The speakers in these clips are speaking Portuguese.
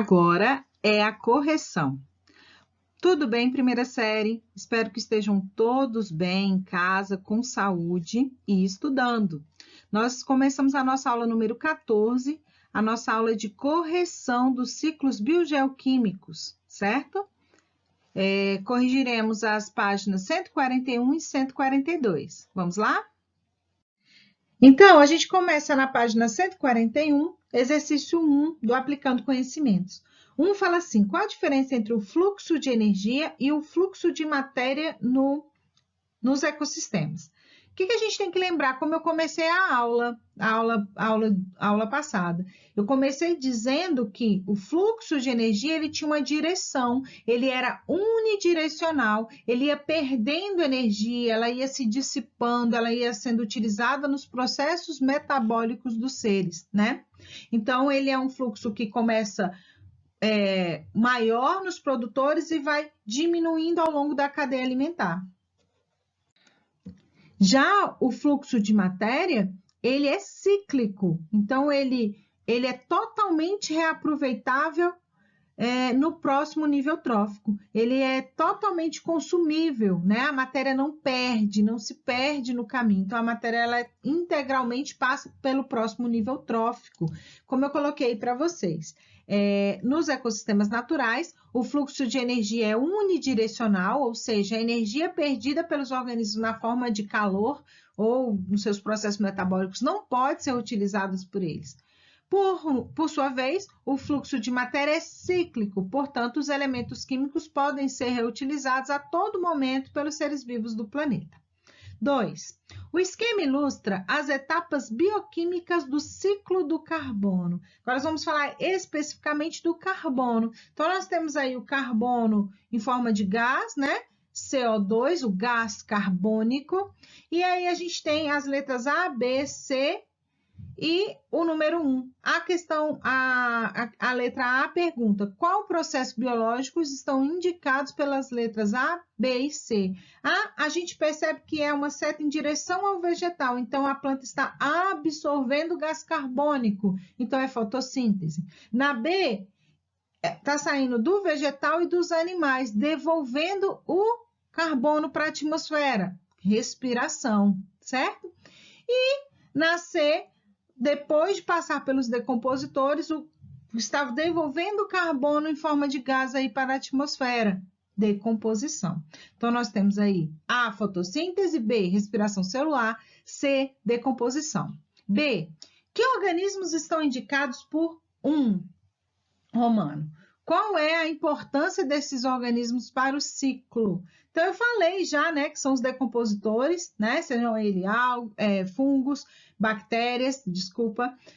Agora é a correção. Tudo bem, primeira série? Espero que estejam todos bem em casa, com saúde e estudando. Nós começamos a nossa aula número 14, a nossa aula de correção dos ciclos biogeoquímicos, certo? Corrigiremos as páginas 141 e 142. Vamos lá? Então, a gente começa na página 141, exercício 1 do Aplicando Conhecimentos. Fala assim, qual a diferença entre o fluxo de energia e o fluxo de matéria nos ecossistemas? O que a gente tem que lembrar? Como eu comecei a aula passada. Eu comecei dizendo que o fluxo de energia ele tinha uma direção, ele era unidirecional, ele ia perdendo energia, ela ia se dissipando, ela ia sendo utilizada nos processos metabólicos dos seres, né? Então, ele é um fluxo que começa maior nos produtores e vai diminuindo ao longo da cadeia alimentar. Já o fluxo de matéria, ele é cíclico, então ele é totalmente reaproveitável no próximo nível trófico. Ele é totalmente consumível, né? A matéria não se perde no caminho. Então, a matéria ela integralmente passa pelo próximo nível trófico, como eu coloquei para vocês. Nos ecossistemas naturais, o fluxo de energia é unidirecional, ou seja, a energia perdida pelos organismos na forma de calor ou nos seus processos metabólicos não pode ser utilizada por eles. Por sua vez, o fluxo de matéria é cíclico, portanto, os elementos químicos podem ser reutilizados a todo momento pelos seres vivos do planeta. 2. O esquema ilustra as etapas bioquímicas do ciclo do carbono. Agora, nós vamos falar especificamente do carbono. Então, nós temos aí o carbono em forma de gás, né? CO2, o gás carbônico. E aí, a gente tem as letras A, B, C e o número 1. A letra A pergunta, qual processo biológicos estão indicados pelas letras A, B e C? A gente percebe que é uma seta em direção ao vegetal, então a planta está absorvendo gás carbônico, então é fotossíntese. Na B, está saindo do vegetal e dos animais, devolvendo o carbono para a atmosfera, respiração, certo? E na C, depois de passar pelos decompositores, está devolvendo carbono em forma de gás aí para a atmosfera, decomposição. Então, nós temos aí A, fotossíntese, B, respiração celular, C, decomposição. B, que organismos estão indicados por 1? Romano. Qual é a importância desses organismos para o ciclo? Então, eu falei já, né, que são os decompositores, né, sejam eles fungos, bactérias,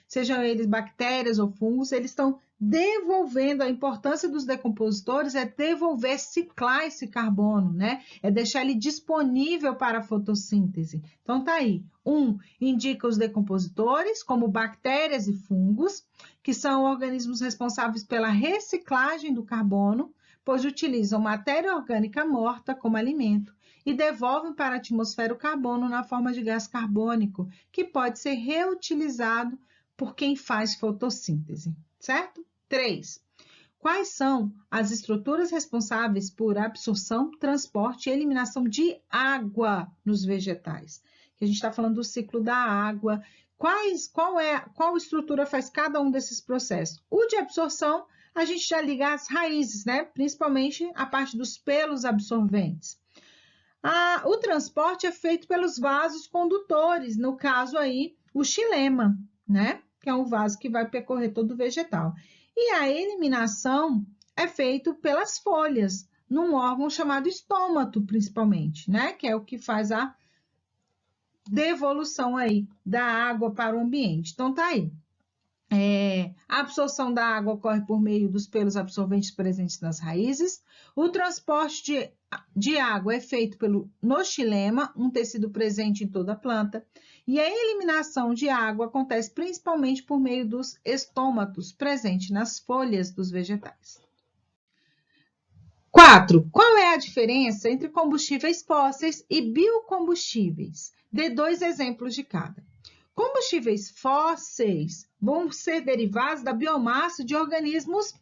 sejam eles bactérias ou fungos, eles estão devolvendo, a importância dos decompositores é devolver, ciclar esse carbono, né, é deixar ele disponível para a fotossíntese. Então, tá aí. 1 indica os decompositores, como bactérias e fungos, que são organismos responsáveis pela reciclagem do carbono, pois utilizam matéria orgânica morta como alimento e devolvem para a atmosfera o carbono na forma de gás carbônico, que pode ser reutilizado por quem faz fotossíntese, certo? 3. Quais são as estruturas responsáveis por absorção, transporte e eliminação de água nos vegetais? Que a gente está falando do ciclo da água. Qual estrutura faz cada um desses processos? O de absorção, a gente já liga as raízes, né? Principalmente a parte dos pelos absorventes. O transporte é feito pelos vasos condutores, no caso aí, o xilema, né? Que é um vaso que vai percorrer todo o vegetal. E a eliminação é feita pelas folhas, num órgão chamado estômato, principalmente, né? Que é o que faz a devolução aí da água para o ambiente. Então, tá aí. A absorção da água ocorre por meio dos pelos absorventes presentes nas raízes. O transporte de água é feito no xilema, um tecido presente em toda a planta. E a eliminação de água acontece principalmente por meio dos estômatos presentes nas folhas dos vegetais. 4. Qual é a diferença entre combustíveis fósseis e biocombustíveis? Dê 2 exemplos de cada. Combustíveis fósseis vão ser derivados da biomassa de organismos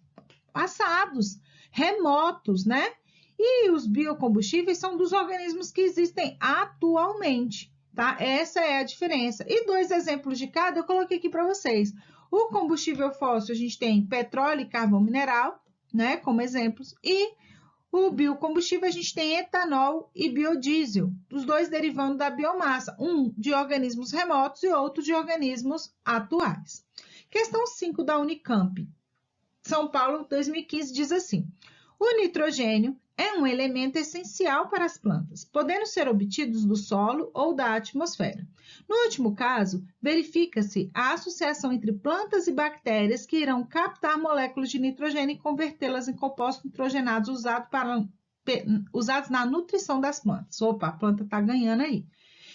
passados, remotos, né? E os biocombustíveis são dos organismos que existem atualmente, tá? Essa é a diferença. E 2 exemplos de cada eu coloquei aqui para vocês. O combustível fóssil, a gente tem petróleo e carvão mineral, né? Como exemplos. E o biocombustível, a gente tem etanol e biodiesel, os dois derivando da biomassa, um de organismos remotos e outro de organismos atuais. Questão 5 da Unicamp, São Paulo, 2015, diz assim: o nitrogênio é um elemento essencial para as plantas, podendo ser obtidos do solo ou da atmosfera. No último caso, verifica-se a associação entre plantas e bactérias que irão captar moléculas de nitrogênio e convertê-las em compostos nitrogenados usados na nutrição das plantas. Opa, a planta está ganhando aí.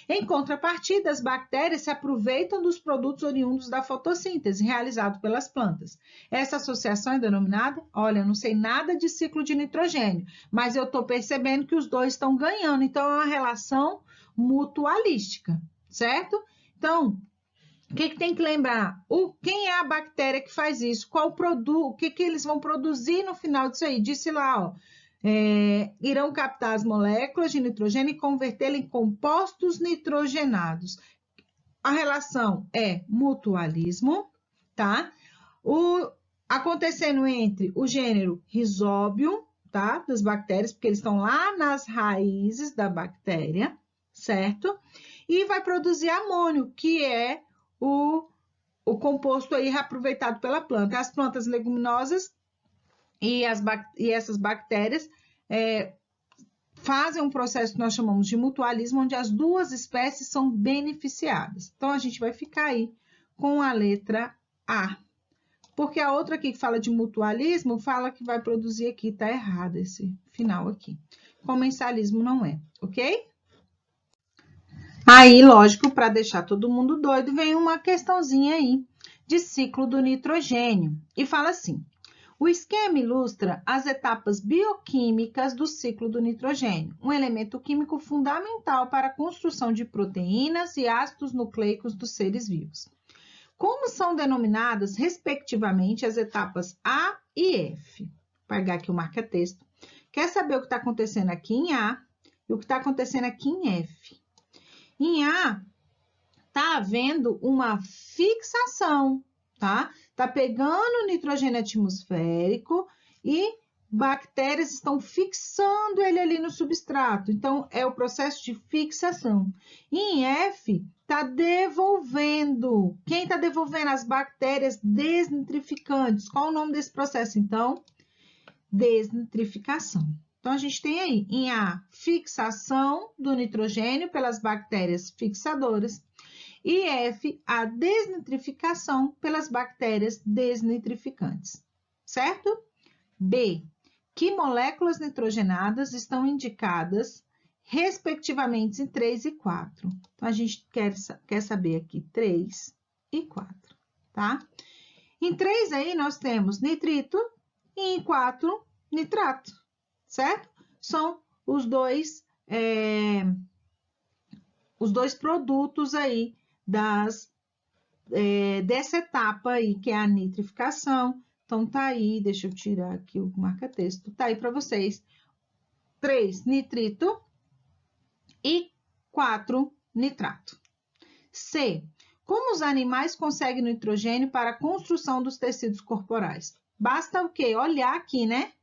Em contrapartida, as bactérias se aproveitam dos produtos oriundos da fotossíntese realizado pelas plantas. Essa associação é denominada, olha, eu não sei nada de ciclo de nitrogênio, mas eu estou percebendo que os dois estão ganhando, então é uma relação mutualística, certo? Então, o que tem que lembrar? Quem é a bactéria que faz isso? Qual produto? O que eles vão produzir no final disso aí? Disse lá, ó. Irão captar as moléculas de nitrogênio e convertê-las em compostos nitrogenados. A relação é mutualismo, tá? Acontecendo entre o gênero Rhizobium, tá? Das bactérias, porque eles estão lá nas raízes da bactéria, certo? E vai produzir amônio, que é o composto aí reaproveitado pela planta. As plantas leguminosas e essas bactérias fazem um processo que nós chamamos de mutualismo, onde as duas espécies são beneficiadas. Então, a gente vai ficar aí com a letra A. Porque a outra aqui que fala de mutualismo, fala que vai produzir aqui, está errado esse final aqui. Comensalismo não é, ok? Aí, lógico, para deixar todo mundo doido, vem uma questãozinha aí de ciclo do nitrogênio. E fala assim: o esquema ilustra as etapas bioquímicas do ciclo do nitrogênio, um elemento químico fundamental para a construção de proteínas e ácidos nucleicos dos seres vivos. Como são denominadas, respectivamente, as etapas A e F? Vou pegar aqui o marca-texto. Quer saber o que está acontecendo aqui em A e o que está acontecendo aqui em F? Em A, está havendo uma fixação, tá? Está pegando o nitrogênio atmosférico e bactérias estão fixando ele ali no substrato. Então, é o processo de fixação. E em F, está devolvendo. Quem está devolvendo? As bactérias desnitrificantes. Qual o nome desse processo, então? Desnitrificação. Então, a gente tem aí, em A, fixação do nitrogênio pelas bactérias fixadoras. E F, a desnitrificação pelas bactérias desnitrificantes, certo? B, que moléculas nitrogenadas estão indicadas, respectivamente, em 3 e 4? Então, a gente quer saber aqui 3 e 4, tá? Em 3 aí, nós temos nitrito e em 4, nitrato, certo? São os dois produtos aí dessa etapa aí, que é a nitrificação. Então, tá aí, deixa eu tirar aqui o marca-texto, tá aí para vocês. 3, nitrito e 4, nitrato. C, como os animais conseguem nitrogênio para a construção dos tecidos corporais? Basta o quê? Olhar aqui, né?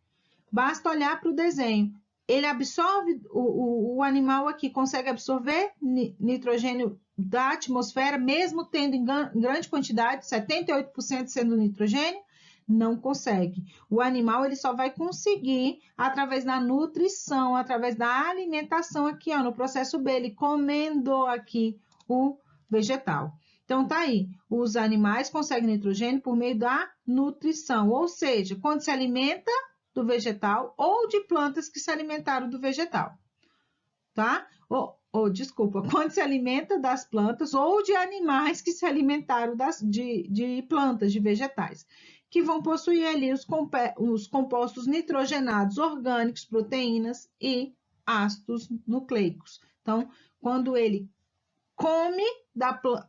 Basta olhar para o desenho. Ele absorve, o animal aqui consegue absorver nitrogênio da atmosfera, mesmo tendo em grande quantidade, 78% sendo nitrogênio, não consegue. O animal ele só vai conseguir através da nutrição, através da alimentação aqui, ó, no processo B, ele comendo aqui o vegetal. Então, tá aí, os animais conseguem nitrogênio por meio da nutrição, ou seja, quando se alimenta do vegetal ou de plantas que se alimentaram do vegetal, tá? Desculpa, quando se alimenta das plantas ou de animais que se alimentaram de plantas, de vegetais, que vão possuir ali os compostos nitrogenados orgânicos, proteínas e ácidos nucleicos. Então, quando ele come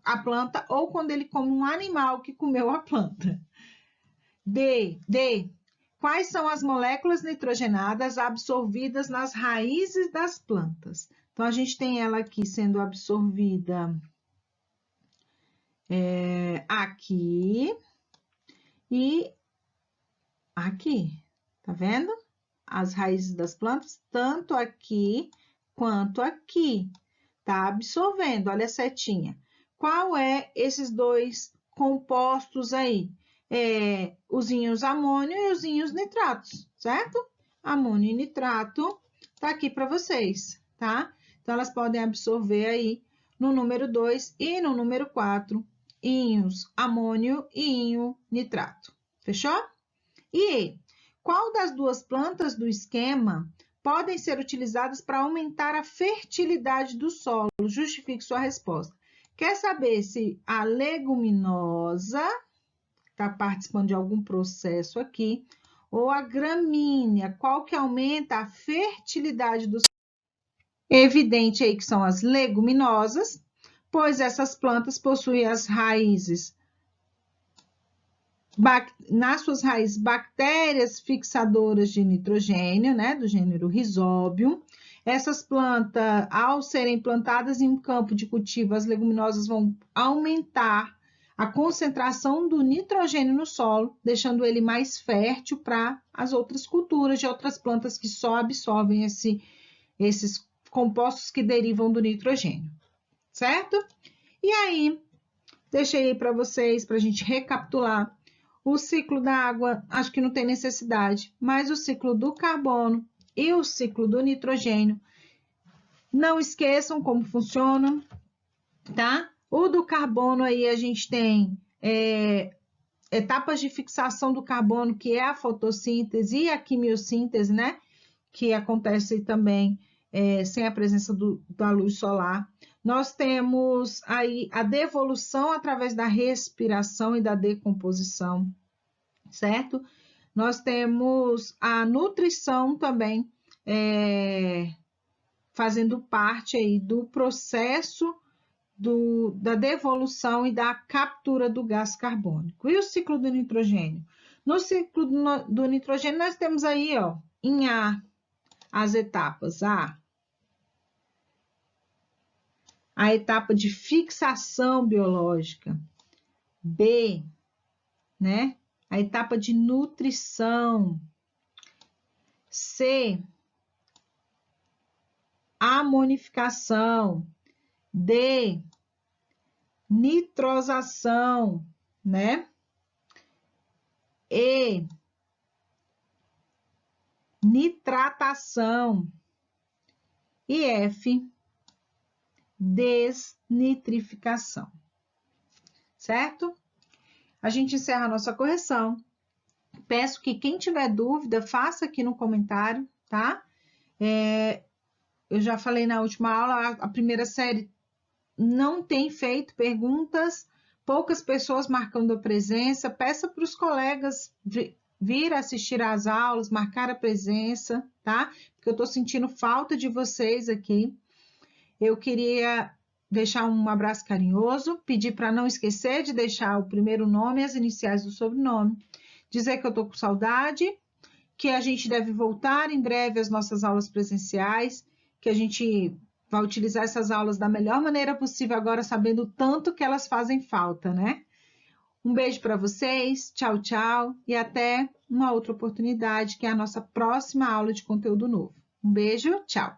a planta ou quando ele come um animal que comeu a planta. D. quais são as moléculas nitrogenadas absorvidas nas raízes das plantas? Então, a gente tem ela aqui sendo absorvida aqui e aqui, tá vendo? As raízes das plantas, tanto aqui quanto aqui, tá absorvendo, olha a setinha. Qual é esses dois compostos aí? Os íons amônio e os íons nitratos, certo? Amônio e nitrato tá aqui para vocês, tá? Então, elas podem absorver aí no número 2 e no número 4, íons amônio e íon nitrato. Fechou? E qual das duas plantas do esquema podem ser utilizadas para aumentar a fertilidade do solo? Justifique sua resposta. Quer saber se a leguminosa está participando de algum processo aqui, ou a gramínea, qual que aumenta a fertilidade do solo? Evidente aí que são as leguminosas, pois essas plantas possuem as raízes, nas suas raízes, bactérias fixadoras de nitrogênio, né, do gênero Rhizobium. Essas plantas, ao serem plantadas em um campo de cultivo, as leguminosas vão aumentar a concentração do nitrogênio no solo, deixando ele mais fértil para as outras culturas de outras plantas que só absorvem esses compostos que derivam do nitrogênio, certo? E aí, deixei aí para vocês, para a gente recapitular, o ciclo da água, acho que não tem necessidade, mas o ciclo do carbono e o ciclo do nitrogênio, não esqueçam como funcionam, tá? O do carbono aí a gente tem etapas de fixação do carbono, que é a fotossíntese e a quimiossíntese, né? Que acontece também sem a presença da luz solar. Nós temos aí a devolução através da respiração e da decomposição, certo? Nós temos a nutrição também fazendo parte aí do processo da devolução e da captura do gás carbônico. E o ciclo do nitrogênio? No ciclo do nitrogênio, nós temos aí, ó, em A, as etapas a etapa de fixação biológica, B, né? A etapa de nutrição, C, amonificação, D, nitrosação, né? E, nitratação. E F, desnitrificação. Certo? A gente encerra a nossa correção. Peço que quem tiver dúvida, faça aqui no comentário, tá? Eu já falei na última aula, a primeira série não tem feito perguntas, poucas pessoas marcando a presença. Peça para os colegas vir assistir às aulas, marcar a presença, tá? Porque eu estou sentindo falta de vocês aqui. Eu queria deixar um abraço carinhoso, pedir para não esquecer de deixar o primeiro nome e as iniciais do sobrenome, dizer que eu estou com saudade, que a gente deve voltar em breve às nossas aulas presenciais, que a gente vai utilizar essas aulas da melhor maneira possível agora, sabendo o tanto que elas fazem falta, né? Um beijo para vocês, tchau, tchau, e até uma outra oportunidade, que é a nossa próxima aula de conteúdo novo. Um beijo, tchau!